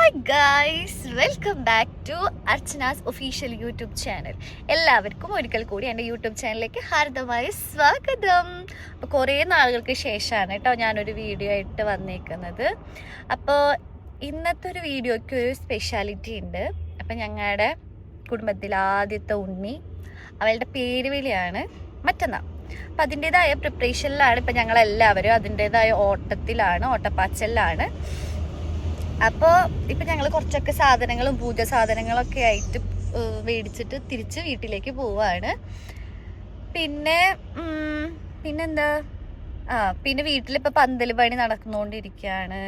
Hi guys, welcome back to Archana's official YouTube channel. എല്ലാവർക്കും ഒരിക്കൽ കൂടി എൻ്റെ യൂട്യൂബ് ചാനലിലേക്ക് ഹാർദമായ സ്വാഗതം. അപ്പോൾ കുറേ നാളുകൾക്ക് ശേഷമാണ് കേട്ടോ ഞാനൊരു വീഡിയോ ആയിട്ട് വന്നേക്കുന്നത്. അപ്പോൾ ഇന്നത്തെ ഒരു വീഡിയോയ്ക്ക് ഒരു സ്പെഷ്യാലിറ്റി ഉണ്ട്. അപ്പം ഞങ്ങളുടെ കുടുംബത്തിൽ ആദ്യത്തെ ഉണ്ണി, അവളുടെ പേര് വിളിയാണ് മറ്റന്നാൾ. അപ്പം അതിൻ്റേതായ പ്രിപ്പറേഷനിലാണ് ഇപ്പം ഞങ്ങളെല്ലാവരും. അതിൻ്റേതായ ഓട്ടപ്പാച്ചലിലാണ്. അപ്പോൾ ഇപ്പം ഞങ്ങൾ കുറച്ചൊക്കെ സാധനങ്ങളും പൂജ സാധനങ്ങളൊക്കെ ആയിട്ട് മേടിച്ചിട്ട് തിരിച്ച് വീട്ടിലേക്ക് പോവാണ്. പിന്നെന്താ പിന്നെ വീട്ടിലിപ്പോൾ പന്തൽ പണി നടന്നുകൊണ്ടിരിക്കുകയാണ്.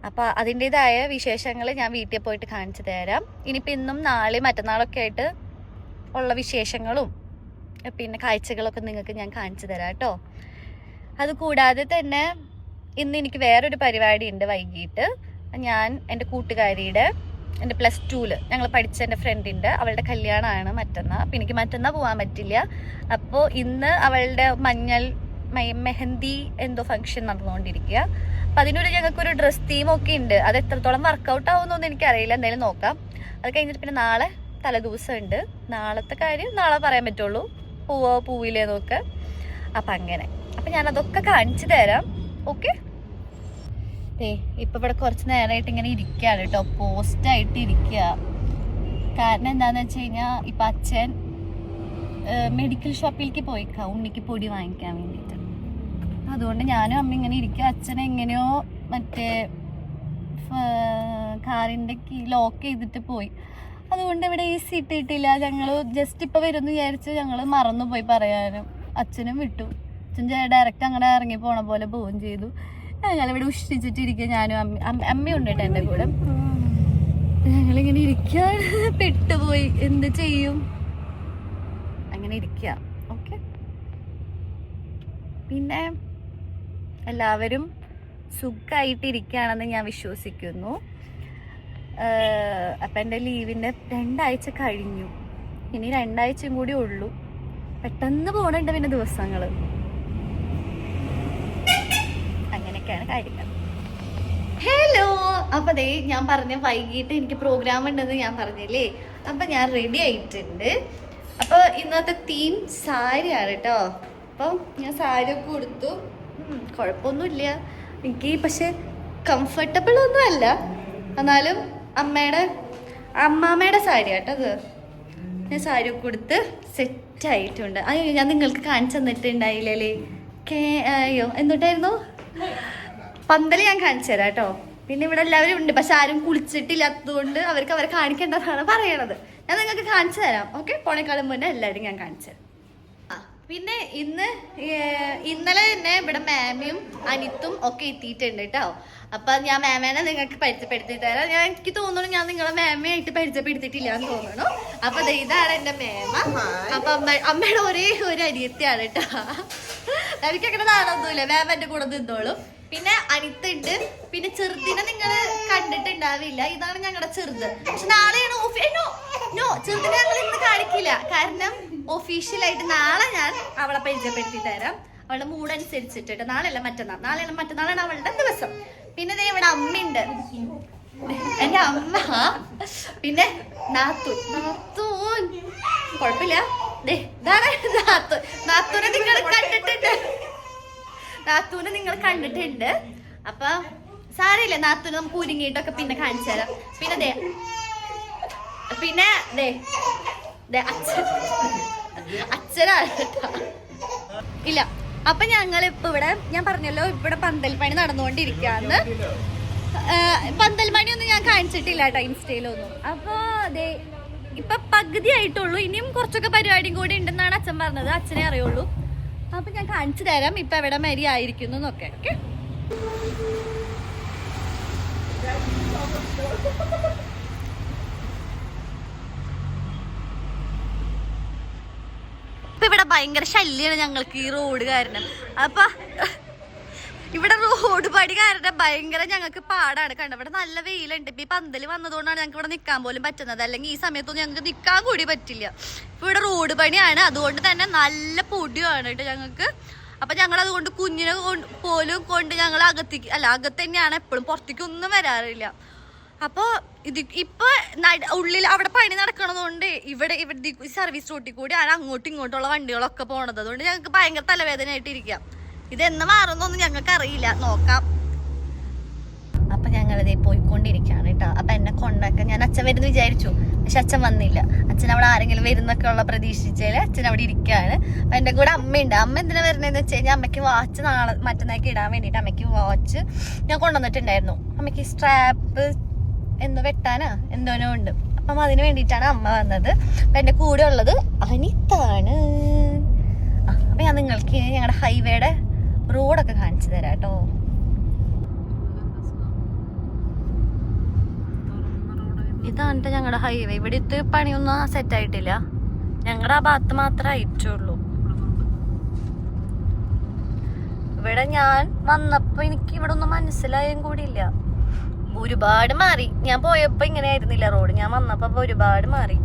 അപ്പോൾ അതിൻ്റേതായ വിശേഷങ്ങൾ ഞാൻ വീട്ടിൽ പോയിട്ട് കാണിച്ചു തരാം. ഇനിയിപ്പോൾ ഇന്നും നാളെ മറ്റന്നാളൊക്കെ ആയിട്ട് ഉള്ള വിശേഷങ്ങളും പിന്നെ കാഴ്ചകളൊക്കെ നിങ്ങൾക്ക് ഞാൻ കാണിച്ചു തരാം കേട്ടോ. അതുകൂടാതെ തന്നെ ഇന്ന് എനിക്ക് വേറൊരു പരിപാടി ഉണ്ട്. വൈകിട്ട് ഞാൻ എൻ്റെ കൂട്ടുകാരിയുടെ എൻ്റെ +2 ഞങ്ങൾ പഠിച്ച എൻ്റെ ഫ്രണ്ടിൻ്റെ അവളുടെ കല്യാണമാണ് മറ്റന്നാൾ. അപ്പോൾ എനിക്ക് മറ്റന്നാൾ പോകാൻ പറ്റില്ല. അപ്പോൾ ഇന്ന് അവളുടെ മെഹന്തി എന്തോ ഫംഗ്ഷൻ നടന്നുകൊണ്ടിരിക്കുക. അപ്പോൾ അതിനൊരു ഞങ്ങൾക്കൊരു ഡ്രസ് തീമൊക്കെ ഉണ്ട്. അത് എത്രത്തോളം വർക്കൗട്ട് ആവുമെന്നൊന്നും എനിക്കറിയില്ല. എന്തായാലും നോക്കാം. അത് കഴിഞ്ഞിട്ട് പിന്നെ നാളെ തലേദിവസം ഉണ്ട്. നാളത്തെ കാര്യം നാളെ പറയാൻ പറ്റുള്ളൂ, പോവില്ലേ നോക്ക്. അപ്പം അങ്ങനെ ഞാനതൊക്കെ കാണിച്ചു തരാം. ഓക്കെ, ഇപ്പം ഇവിടെ കുറച്ച് നേരമായിട്ട് ഇങ്ങനെ ഇരിക്കുകയാണ് കേട്ടോ, പോസ്റ്റായിട്ട് ഇരിക്കുക. കാരണം എന്താണെന്ന് വെച്ച് കഴിഞ്ഞാൽ ഇപ്പം അച്ഛൻ മെഡിക്കൽ ഷോപ്പിലേക്ക് പോയിക്കാം ഉണ്ണിക്ക് പൊടി വാങ്ങിക്കാൻ വേണ്ടിയിട്ട്. അതുകൊണ്ട് ഞാനും അമ്മ ഇങ്ങനെ ഇരിക്കുക. അച്ഛൻ എങ്ങനെയോ മറ്റേ കാറിൻ്റെ ലോക്ക് ചെയ്തിട്ട് പോയി. അതുകൊണ്ട് ഇവിടെ AC ഇട്ടിട്ടില്ല. ഞങ്ങൾ ജസ്റ്റ് ഇപ്പം വരുമെന്ന് വിചാരിച്ച് ഞങ്ങൾ മറന്നുപോയി പറയാനും. അച്ഛനും വിട്ടു. അച്ഛൻ ഡയറക്റ്റ് അങ്ങനെ ഇറങ്ങി പോണ പോലെ പോവുകയും ചെയ്തു. ഞങ്ങളിവിടെ ഉഷ്ടിച്ചിട്ടിരിക്കുക. ഞാനും അമ്മയുണ്ട് കേട്ടോ എൻ്റെ കൂടെ. ഞങ്ങളിങ്ങനെ ഇരിക്കുകയാണ്. പെട്ടുപോയി, എന്ത് ചെയ്യും, അങ്ങനെ ഇരിക്കുക. ഓക്കെ, പിന്നെ എല്ലാവരും സുഖമായിട്ടിരിക്കുകയാണെന്ന് ഞാൻ വിശ്വസിക്കുന്നു. അപ്പം എൻ്റെ ലീവിൻ്റെ 2 ആഴ്ച കഴിഞ്ഞു. ഇനി 2 ആഴ്ചയും കൂടി ഉള്ളൂ. പെട്ടെന്ന് പോകണുണ്ട് പിന്നെ ദിവസങ്ങൾ. അങ്ങനെയൊക്കെയാണ് കാര്യങ്ങൾ. ഹലോ, അപ്പം ദേ ഞാൻ പറഞ്ഞ വൈകിട്ട് എനിക്ക് പ്രോഗ്രാം ഉണ്ടെന്ന് ഞാൻ പറഞ്ഞില്ലേ. അപ്പം ഞാൻ റെഡി ആയിട്ടുണ്ട്. അപ്പോൾ ഇന്നത്തെ തീം സാരിയാണ് കേട്ടോ. അപ്പം ഞാൻ സാരി ഒക്കെ കൊടുത്തു. കുഴപ്പമൊന്നുമില്ല എനിക്ക്, പക്ഷെ കംഫർട്ടബിൾ ഒന്നും അല്ല. എന്നാലും അമ്മാമ്മയുടെ സാരി കേട്ടോ അത്. ഞാൻ സാരി ഒക്കെ കൊടുത്ത് സെറ്റായിട്ടുണ്ട്. അയ്യോ, ഞാൻ നിങ്ങൾക്ക് കാണിച്ചു തന്നിട്ടുണ്ടായില്ലേ. അയ്യോ എന്തുട്ടായിരുന്നു പന്തൽ ഞാൻ കാണിച്ചു തരാം കേട്ടോ. പിന്നെ ഇവിടെ എല്ലാവരും ഉണ്ട്, പക്ഷെ ആരും കുളിച്ചിട്ടില്ലാത്തതുകൊണ്ട് അവർക്ക് അവരെ കാണിക്കേണ്ടതാണ് പറയണത്. ഞാൻ നിങ്ങൾക്ക് കാണിച്ചു തരാം. ഓക്കെ, പോണേക്കാളും മുന്നേ എല്ലാവരും ഞാൻ കാണിച്ചു തരാം. പിന്നെ ഇന്നലെ തന്നെ ഇവിടെ മാമിയും അനിത്തും ഒക്കെ എത്തിയിട്ടുണ്ട് കേട്ടോ. അപ്പൊ ഞാൻ മാമേനെ നിങ്ങൾക്ക് പരിചയപ്പെടുത്തി തരാം. എനിക്ക് തോന്നുന്നു ഞാൻ നിങ്ങളെ മാമയായിട്ട് പരിചയപ്പെടുത്തിയിട്ടില്ല എന്ന് തോന്നുന്നു. അപ്പൊ ഇതാണ് എന്റെ മേമ. അപ്പൊ അമ്മയുടെ ഒരേ ഒരു അനിയത്തിയാണ് കേട്ടോ. എനിക്കങ്ങനെ നാളൊന്നുമില്ല, മാമ എന്റെ കൂടെ നിന്നോളും. പിന്നെ അനിത്തുണ്ട്. പിന്നെ ചെറുതിനെ നിങ്ങൾ കണ്ടിട്ടുണ്ടാവില്ല. ഇതാണ് ഞങ്ങളുടെ ചെറുത്. പക്ഷെ നാളെയാണ് ചെറുതിനെ ഞങ്ങൾ ഇന്ന് കാണിക്കില്ല. കാരണം ഒഫീഷ്യലായിട്ട് നാളെ ഞാൻ അവളെ പരിചയപ്പെടുത്തി തരാം. അവളുടെ മൂഡ് അനുസരിച്ചിട്ട്. നാളെയല്ല മറ്റന്നാളാണ് അവളുടെ ദിവസം. പിന്നെ ഇവിടെ അമ്മയുണ്ട്, എന്റെ അമ്മ. പിന്നെ നാത്തൂൻ കുഴപ്പമില്ല. നാത്തൂനെ നിങ്ങൾ കണ്ടിട്ടുണ്ട്. അപ്പൊ സാരമില്ല, നാത്തൂന് നമുക്ക് ഒരുങ്ങിയിട്ടൊക്കെ പിന്നെ കാണിച്ചു തരാം. പിന്നെ അച്ഛനാണ് കേട്ടോ. ഇല്ല, അപ്പൊ ഞങ്ങളിപ്പോ ഇവിടെ ഞാൻ പറഞ്ഞല്ലോ, ഇവിടെ പന്തൽ പണി നടന്നുകൊണ്ടിരിക്കാന്ന്. പന്തൽ പണിയൊന്നും ഞാൻ കാണിച്ചിട്ടില്ല കേട്ടോ ഇൻസ്റ്റയിലൊന്നും. അപ്പൊ ഇപ്പൊ പകുതി ആയിട്ടുള്ളൂ. ഇനിയും കുറച്ചൊക്കെ പരിപാടിയും കൂടി ഉണ്ടെന്നാണ് അച്ഛൻ പറഞ്ഞത്. അച്ഛനെ അറിയുള്ളൂ. അപ്പൊ ഞാൻ കാണിച്ചു തരാം ഇപ്പൊ എവിടെ മരി ആയിരിക്കുന്നു എന്നൊക്കെ. ഓക്കെ, ഇപ്പൊ ഇവിടെ ഭയങ്കര ശല്യാണ് ഞങ്ങൾക്ക് ഈ റോഡ് കാരണം. അപ്പൊ ഇവിടെ റോഡ് പണി കാരണം ഭയങ്കര ഞങ്ങൾക്ക് പാടാണ്. കണ്ടോ, ഇവിടെ നല്ല വെയിലുണ്ട്. ഇപ്പൊ ഈ പന്തൽ വന്നതുകൊണ്ടാണ് ഞങ്ങൾക്ക് ഇവിടെ നിൽക്കാൻ പോലും പറ്റുന്നത്. അല്ലെങ്കിൽ ഈ സമയത്തൊന്നും ഞങ്ങൾക്ക് നിൽക്കാൻ കൂടി പറ്റില്ല. ഇപ്പൊ ഇവിടെ റോഡ് പണിയാണ്, അതുകൊണ്ട് തന്നെ നല്ല പൊടിയാണ് കേട്ടോ ഞങ്ങൾക്ക്. അപ്പൊ ഞങ്ങൾ അതുകൊണ്ട് കുഞ്ഞിനെ പോലും കൊണ്ട് ഞങ്ങൾ അകത്ത് തന്നെയാണ് എപ്പോഴും, പുറത്തേക്കൊന്നും വരാറില്ല. അപ്പോൾ ഇത് ഇപ്പൊ ഉള്ളിൽ അവിടെ പണി നടക്കണതുകൊണ്ട് ഇവിടെ സർവീസ് റൂട്ടിൽ കൂടി ആണ് അങ്ങോട്ടും ഇങ്ങോട്ടുള്ള വണ്ടികളൊക്കെ പോണത്. അതുകൊണ്ട് ഞങ്ങൾക്ക് ഭയങ്കര തലവേദന ആയിട്ടിരിക്കാം. ഇതെന്ന് മാറുന്നൊന്നും ഞങ്ങൾക്ക് അറിയില്ല, നോക്കാം. അപ്പൊ ഞങ്ങളിതേ പോയിക്കൊണ്ടിരിക്കുകയാണ് കേട്ടോ. അപ്പൊ എന്നെ കൊണ്ടാക്കാൻ ഞാൻ അച്ഛൻ വരുന്ന വിചാരിച്ചു, പക്ഷെ അച്ഛൻ വന്നില്ല. അച്ഛൻ അവിടെ ആരെങ്കിലും വരുന്നൊക്കെ ഉള്ള പ്രതീക്ഷിച്ചാല് അച്ഛൻ അവിടെ ഇരിക്കുകയാണ്. അപ്പൊ എന്റെ കൂടെ അമ്മയുണ്ട്. അമ്മ എന്തിനാ വരുന്നതെന്ന് വെച്ച് കഴിഞ്ഞാൽ അമ്മയ്ക്ക് വാച്ച് നാളെ മറ്റന്നാൾക്ക് ഇടാൻ വേണ്ടിയിട്ട് അമ്മയ്ക്ക് വാച്ച് ഞാൻ കൊണ്ടുവന്നിട്ടുണ്ടായിരുന്നു. അമ്മയ്ക്ക് സ്ട്രാപ്പ് എന്തോ വെട്ടാനാ എന്തോനോ ഉണ്ട്. അപ്പം അതിന് വേണ്ടിയിട്ടാണ് അമ്മ വന്നത്. അപ്പം എൻ്റെ കൂടെ ഉള്ളത് അനിതാണ്. അപ്പം ഞാൻ നിങ്ങൾക്ക് ഞങ്ങളുടെ ഹൈവേയുടെ റോഡൊക്കെ കാണിച്ചു തരാം കേട്ടോ. ഇതാണ് ഞങ്ങളുടെ ഹൈവേ. ഇവിടുത്തെ പണിയൊന്നും സെറ്റായിട്ടില്ല. ഞങ്ങളുടെ ആ ഭാഗത്ത് മാത്രമേ ആയിട്ടുള്ളൂ. ഇവിടെ ഞാൻ വന്നപ്പോൾ എനിക്ക് ഇവിടെ ഒന്നും മനസ്സിലായും കൂടിയില്ല. ഒരുപാട് മാറി. ഞാൻ പോയപ്പോ ഇങ്ങനെ ആയിരുന്നില്ല റോഡ്, ഞാൻ വന്നപ്പോ ഒരുപാട് മാറി.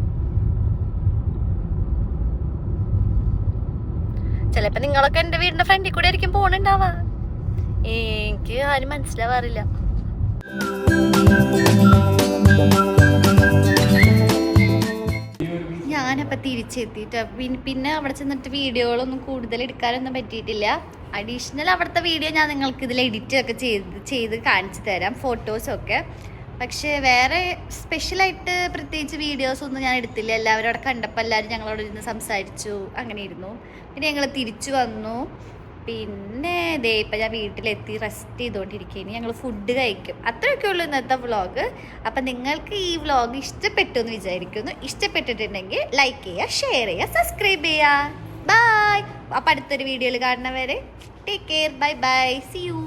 ചിലപ്പോ നിങ്ങളൊക്കെ എന്റെ വീടിന്റെ ഫ്രണ്ടിൽ കൂടെ ആയിരിക്കും പോണുണ്ടാവാ. എനിക്ക് ആരും മനസ്സിലാവാറില്ല. ഞാനപ്പോൾ തിരിച്ചെത്തിയിട്ട് പിന്നെ അവിടെ ചെന്നിട്ട് വീഡിയോകളൊന്നും കൂടുതൽ എടുക്കാനൊന്നും പറ്റിയിട്ടില്ല. അഡീഷണൽ അവിടുത്തെ വീഡിയോ ഞാൻ നിങ്ങൾക്ക് ഇതിൽ എഡിറ്റൊക്കെ ചെയ്ത് കാണിച്ചു തരാം, ഫോട്ടോസൊക്കെ. പക്ഷേ വേറെ സ്പെഷ്യലായിട്ട് പ്രത്യേകിച്ച് വീഡിയോസൊന്നും ഞാൻ എടുത്തില്ല. എല്ലാവരും അവിടെ കണ്ടപ്പോൾ എല്ലാവരും ഞങ്ങളോട് ഇരുന്ന് സംസാരിച്ചു, അങ്ങനെ ഇരുന്നു. പിന്നെ ഞങ്ങൾ തിരിച്ചു വന്നു. പിന്നെ ദേ ഇപ്പം ഞാൻ വീട്ടിലെത്തി റെസ്റ്റ് ചെയ്തുകൊണ്ടിരിക്കുകയാണ്. ഞങ്ങൾ ഫുഡ് കഴിക്കും. അത്രയൊക്കെ ഉള്ളൂ ഇന്നത്തെ വ്ളോഗ്. അപ്പം നിങ്ങൾക്ക് ഈ വ്ളോഗ് ഇഷ്ടപ്പെട്ടു എന്ന് വിചാരിക്കുന്നു. ഇഷ്ടപ്പെട്ടിട്ടുണ്ടെങ്കിൽ ലൈക്ക് ചെയ്യുക, ഷെയർ ചെയ്യുക, സബ്സ്ക്രൈബ് ചെയ്യുക. ബൈ. അപ്പം അടുത്തൊരു വീഡിയോയിൽ കാണുന്നവരെ take care. Bye bye. See U.